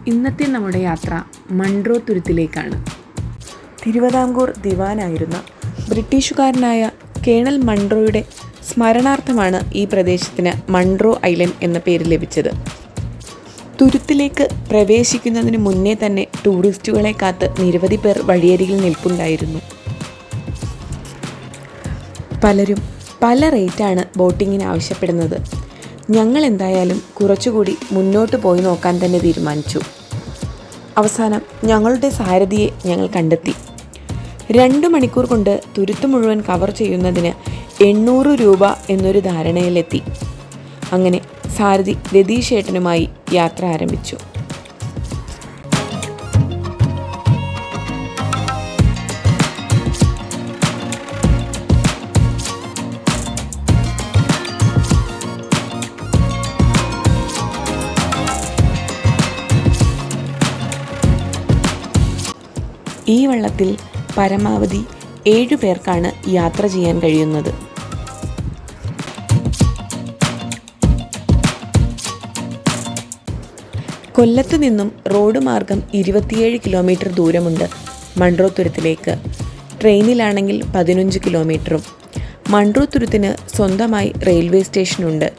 ഇന്നത്തെ നമ്മുടെ യാത്ര മൺട്രോ തുരുത്തിലേക്കാണ്. തിരുവിതാംകൂർ ദിവാനായിരുന്ന ബ്രിട്ടീഷുകാരനായ കേണൽ മൺട്രോയുടെ സ്മരണാർത്ഥമാണ് ഈ പ്രദേശത്തിന് മൺട്രോ ഐലൻഡ് എന്ന പേര് ലഭിച്ചത്. തുരുത്തിലേക്ക് പ്രവേശിക്കുന്നതിന് മുന്നേ തന്നെ ടൂറിസ്റ്റുകളെ കാത്ത് നിരവധി പേർ വഴിയരികിൽ നിൽപ്പുണ്ടായിരുന്നു. പലരും പല റേറ്റാണ് ബോട്ടിങ്ങിന് ആവശ്യപ്പെടുന്നത്. ഞങ്ങൾ എന്തായാലും കുറച്ചുകൂടി മുന്നോട്ട് പോയി നോക്കാൻ തന്നെ തീരുമാനിച്ചു. അവസാനം ഞങ്ങളുടെ സാരഥിയെ ഞങ്ങൾ കണ്ടെത്തി. 2 മണിക്കൂർ കൊണ്ട് തുരുത്ത് മുഴുവൻ കവർ ചെയ്യുന്നതിന് 800 രൂപ എന്നൊരു ധാരണയിലെത്തി. അങ്ങനെ സാരഥി രതീഷേട്ടനുമായി യാത്ര ആരംഭിച്ചു. ഈ വള്ളത്തിൽ പരമാവധി 7 പേർക്കാണ് യാത്ര ചെയ്യാൻ കഴിയുന്നത്. കൊല്ലത്ത് നിന്നും റോഡ് മാർഗം 27 കിലോമീറ്റർ ദൂരമുണ്ട് മൺട്രോ തുരുത്തിലേക്ക്. ട്രെയിനിലാണെങ്കിൽ 15 കിലോമീറ്ററും. മൺട്രോ തുരുത്തിന് സ്വന്തമായി റെയിൽവേ സ്റ്റേഷനുണ്ട്.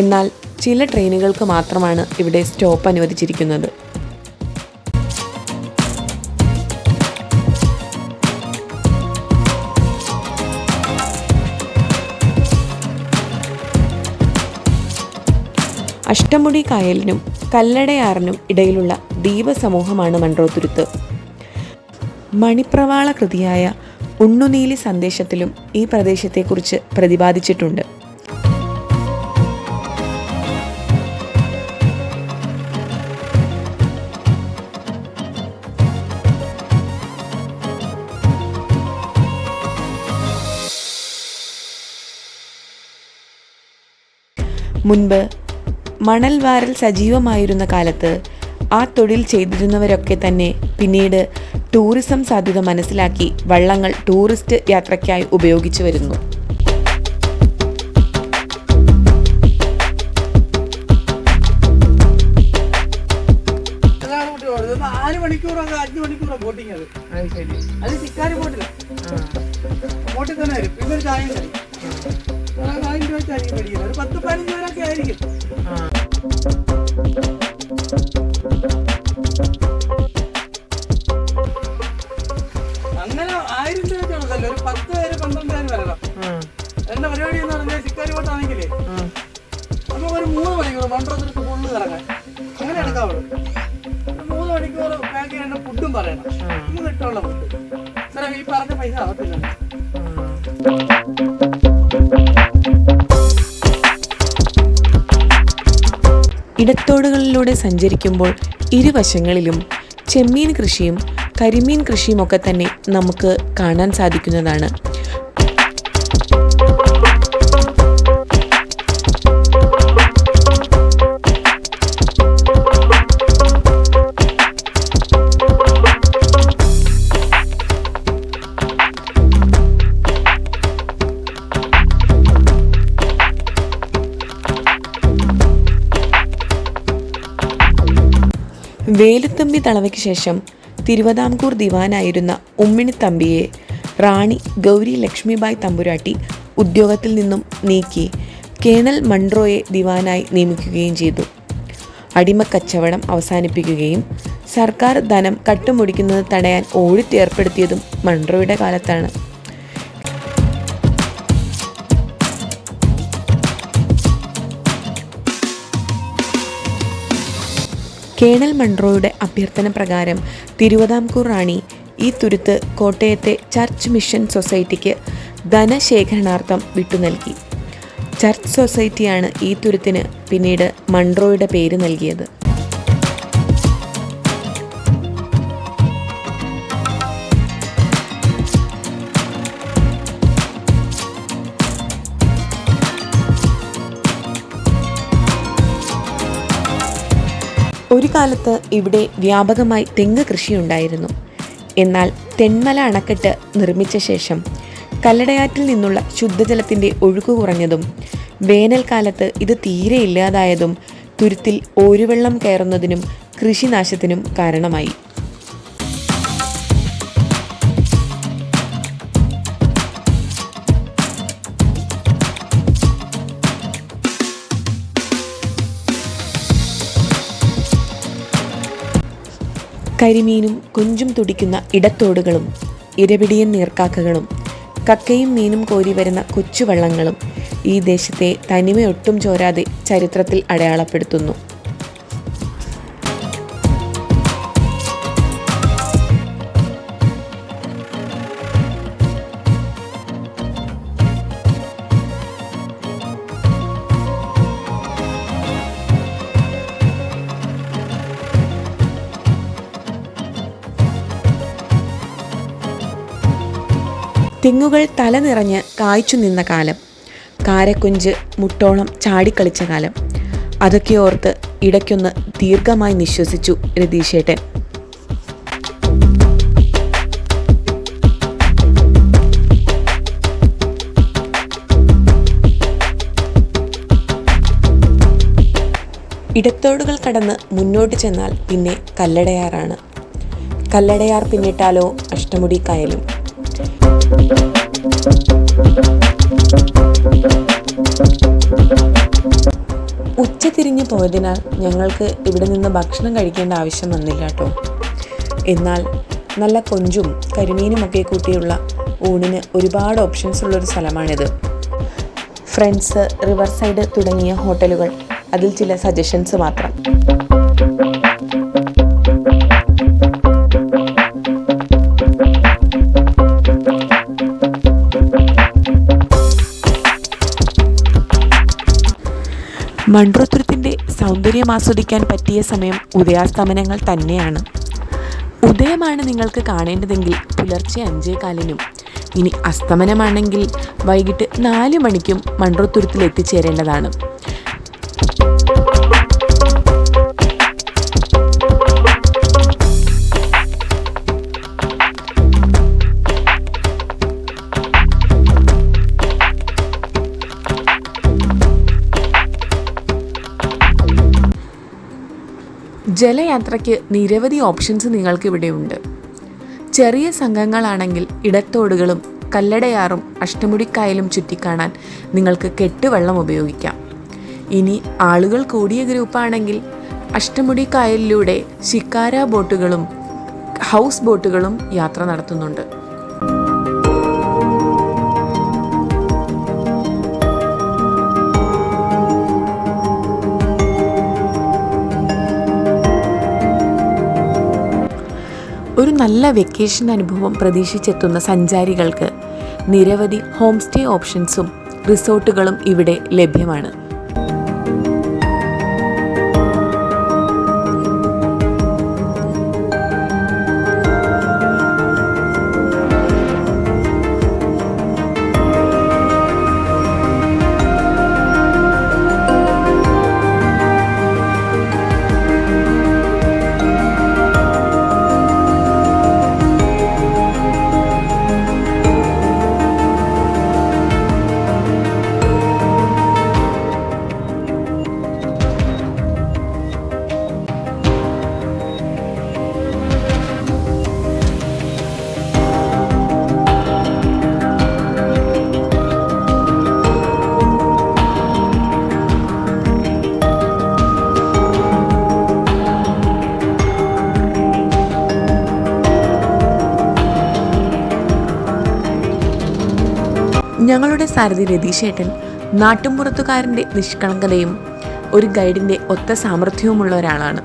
എന്നാൽ ചില ട്രെയിനുകൾക്ക് മാത്രമാണ് ഇവിടെ സ്റ്റോപ്പ് അനുവദിച്ചിരിക്കുന്നത്. അഷ്ടമുടി കായലിനും കല്ലടയാറിനും ഇടയിലുള്ള ദ്വീപസമൂഹമാണ് മൺട്രോ തുരുത്ത്. മണിപ്രവാള കൃതിയായ ഉണ്ണുനീലി സന്ദേശത്തിലും ഈ പ്രദേശത്തെക്കുറിച്ച് പ്രതിപാദിച്ചിട്ടുണ്ട്. മുൻപ് മണൽ വാരൽ സജീവമായിരുന്ന കാലത്ത് ആ തൊഴിൽ ചെയ്തിരുന്നവരൊക്കെ തന്നെ പിന്നീട് ടൂറിസം സാധ്യത മനസ്സിലാക്കി വള്ളങ്ങൾ ടൂറിസ്റ്റ് യാത്രയ്ക്കായി ഉപയോഗിച്ചു വരുന്നു. അങ്ങനെ 1000 രൂപ ഒരു 10 പേര് 12 പേര് വരണം. എന്റെ പരിപാടി എന്ന് പറഞ്ഞാൽ ചിക്കാരി ബോട്ടാണെങ്കിലേ നമുക്ക് ഒരു 3 മണിക്കൂർ മൺട്രോ തുരുത്ത് ഫുള്ള് കറങ്ങാൻ അങ്ങനെ എടുക്കാവുള്ളൂ. 3 മണിക്കൂർ പാക്ക് ചെയ്യേണ്ട ഫുഡും പറയണം. 3 ഇട്ടുള്ള ഫുഡ് സാറേ ഈ പറഞ്ഞ പൈസ ആവത്തില്ല. ഇടത്തോടുകളിലൂടെ സഞ്ചരിക്കുമ്പോൾ ഇരുവശങ്ങളിലും ചെമ്മീൻ കൃഷിയും കരിമീൻ കൃഷിയുമൊക്കെ തന്നെ നമുക്ക് കാണാൻ സാധിക്കുന്നതാണ്. വേലുത്തമ്പി തളവയ്ക്ക് ശേഷം തിരുവിതാംകൂർ ദിവാനായിരുന്ന ഉമ്മിണിത്തമ്പിയെ റാണി ഗൗരി ലക്ഷ്മിബായ് തമ്പുരാട്ടി ഉദ്യോഗത്തിൽ നിന്നും നീക്കി കേണൽ മൺട്രോയെ ദിവാനായി നിയമിക്കുകയും ചെയ്തു. അടിമക്കച്ചവടം അവസാനിപ്പിക്കുകയും സർക്കാർ ധനം കട്ടുമുടിക്കുന്നത് തടയാൻ ഓഡിറ്റ് ഏർപ്പെടുത്തിയതും മൺട്രോയുടെ കാലത്താണ്. കേണൽ മൺട്രോയുടെ അഭ്യർത്ഥന പ്രകാരം തിരുവിതാംകൂർ റാണി ഈ തുരുത്ത് കോട്ടയത്തെ ചർച്ച് മിഷൻ സൊസൈറ്റിക്ക് ധനശേഖരണാർത്ഥം വിട്ടുനൽകി. ചർച്ച് സൊസൈറ്റിയാണ് ഈ തുരുത്തിന് പിന്നീട് മൺട്രോയുടെ പേര് നൽകിയത്. ഒരു കാലത്ത് ഇവിടെ വ്യാപകമായി തെങ്ങ് കൃഷിയുണ്ടായിരുന്നു. എന്നാൽ തെന്മല അണക്കെട്ട് നിർമ്മിച്ച ശേഷം കല്ലടയാറ്റിൽ നിന്നുള്ള ശുദ്ധജലത്തിൻ്റെ ഒഴുക്ക് കുറഞ്ഞതും വേനൽക്കാലത്ത് ഇത് തീരെ ഇല്ലാതായതും തുരുത്തിൽ ഓരുവെള്ളം കയറുന്നതിനും കൃഷിനാശത്തിനും കാരണമായി. കരിമീനും കൊഞ്ചും തുടിക്കുന്ന ഇടത്തോടുകളും ഇരപിടിയൻ നീർക്കാക്കകളും കക്കയും മീനും കോരി വരുന്ന കൊച്ചുവള്ളങ്ങളും ഈ ദേശത്തെ തനിമയൊട്ടും ചോരാതെ ചരിത്രത്തിൽ അടയാളപ്പെടുത്തുന്നു. തെങ്ങുകൾ തല നിറഞ്ഞ് കായ്ച്ചു നിന്ന കാലം, കാരക്കൊഞ്ച് മുട്ടോളം ചാടിക്കളിച്ച കാലം, അതൊക്കെ ഓർത്ത് ഇടയ്ക്കൊന്ന് ദീർഘമായി നിശ്വസിച്ചു രതീഷേട്ടൻ. ഇടത്തോടുകൾ കടന്ന് മുന്നോട്ട് ചെന്നാൽ പിന്നെ കല്ലടയാറാണ്. കല്ലടയാർ പിന്നിട്ടാലോ അഷ്ടമുടി കായലും. ഉച്ച തിരിഞ്ഞു പോയതിനാൽ ഞങ്ങൾക്ക് ഇവിടെ നിന്ന് ഭക്ഷണം കഴിക്കേണ്ട ആവശ്യം വന്നില്ല കേട്ടോ. എന്നാൽ നല്ല കൊഞ്ചും കരിമീനുമൊക്കെ കൂട്ടിയുള്ള ഊണിന് ഒരുപാട് ഓപ്ഷൻസ് ഉള്ളൊരു സ്ഥലമാണിത്. ഫ്രണ്ട്സ്, റിവർ സൈഡ് തുടങ്ങിയ ഹോട്ടലുകൾ അതിൽ ചില സജഷൻസ് മാത്രം. മൺട്രോത്തുരുത്തിൻ്റെ സൗന്ദര്യം ആസ്വദിക്കാൻ പറ്റിയ സമയം ഉദയാസ്തമനങ്ങൾ തന്നെയാണ്. ഉദയമാണ് നിങ്ങൾക്ക് കാണേണ്ടതെങ്കിൽ പുലർച്ചെ 5:15-നും, ഇനി അസ്തമനമാണെങ്കിൽ വൈകിട്ട് 4 മണിക്കും മൺട്രോത്തുരുത്തിൽ എത്തിച്ചേരേണ്ടതാണ്. ജലയാത്രയ്ക്ക് നിരവധി ഓപ്ഷൻസ് നിങ്ങൾക്കിവിടെയുണ്ട്. ചെറിയ സംഘങ്ങളാണെങ്കിൽ ഇടത്തോടുകളും കല്ലടയാറും അഷ്ടമുടിക്കായലും ചുറ്റിക്കാണാൻ നിങ്ങൾക്ക് കെട്ടുവള്ളം ഉപയോഗിക്കാം. ഇനി ആളുകൾ കൂടിയ ഗ്രൂപ്പാണെങ്കിൽ അഷ്ടമുടിക്കായലിലൂടെ ശിക്കാര ബോട്ടുകളും ഹൗസ് ബോട്ടുകളും യാത്ര നടത്തുന്നുണ്ട്. ഒരു നല്ല വെക്കേഷൻ അനുഭവം പ്രതീക്ഷിച്ചെത്തുന്ന സഞ്ചാരികൾക്ക് നിരവധി ഹോം സ്റ്റേ ഓപ്ഷൻസും റിസോർട്ടുകളും ഇവിടെ ലഭ്യമാണ്. ഞങ്ങളുടെ സാരഥി രതീഷേട്ടൻ നാട്ടുമ്പുറത്തുകാരൻ്റെ നിഷ്കളങ്കതയും ഒരു ഗൈഡിൻ്റെ ഒത്ത സാമർഥ്യവുമുള്ള ഒരാളാണ്.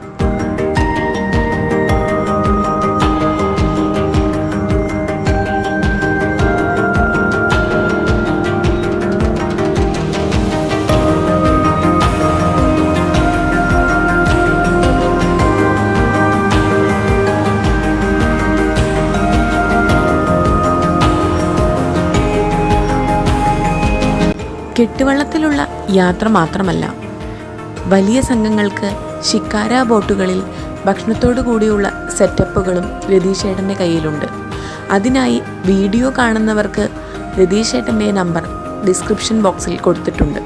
കെട്ടുവള്ളത്തിലുള്ള യാത്ര മാത്രമല്ല, വലിയ സംഘങ്ങൾക്ക് ശിക്കാര ബോട്ടുകളിൽ ഭക്ഷണത്തോടു കൂടിയുള്ള സെറ്റപ്പുകളും രതീഷേട്ടൻ്റെ കയ്യിലുണ്ട്. അതിനായി വീഡിയോ കാണുന്നവർക്ക് രതീഷേട്ടൻ്റെ നമ്പർ ഡിസ്ക്രിപ്ഷൻ ബോക്സിൽ കൊടുത്തിട്ടുണ്ട്.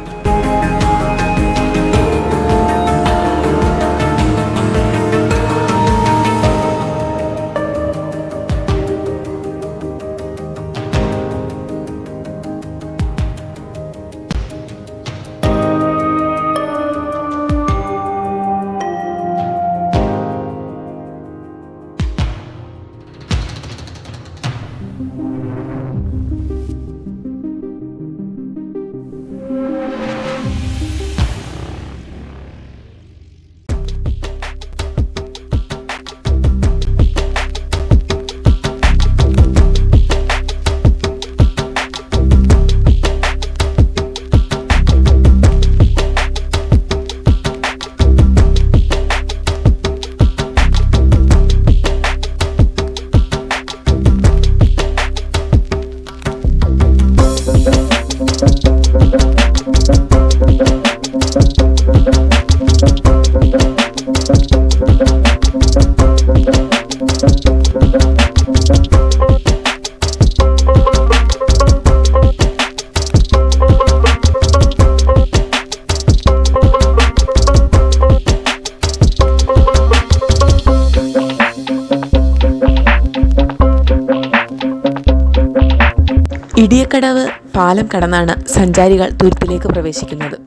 ഇടിയക്കടവ് പാലം കടന്നാണ് സഞ്ചാരികൾ തുരുത്തിലേക്ക് പ്രവേശിക്കുന്നത്.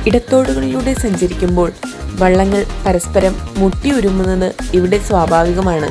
ഇടത്തോടുകളിലൂടെ സഞ്ചരിക്കുമ്പോൾ വള്ളങ്ങൾ പരസ്പരം മുട്ടിയുരുമുന്നത് ഇവിടെ സ്വാഭാവികമാണ്.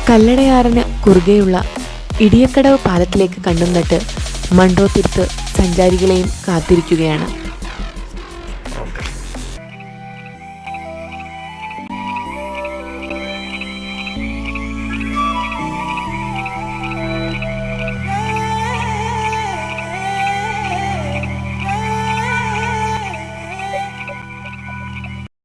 കല്ലടയാറിന് കുറുകെയുള്ള ഇടിയക്കടവ് പാലത്തിലേക്ക് കണ്ണും നട്ട് മൺട്രോ തുരുത്ത് സഞ്ചാരികളെയും കാത്തിരിക്കുകയാണ്.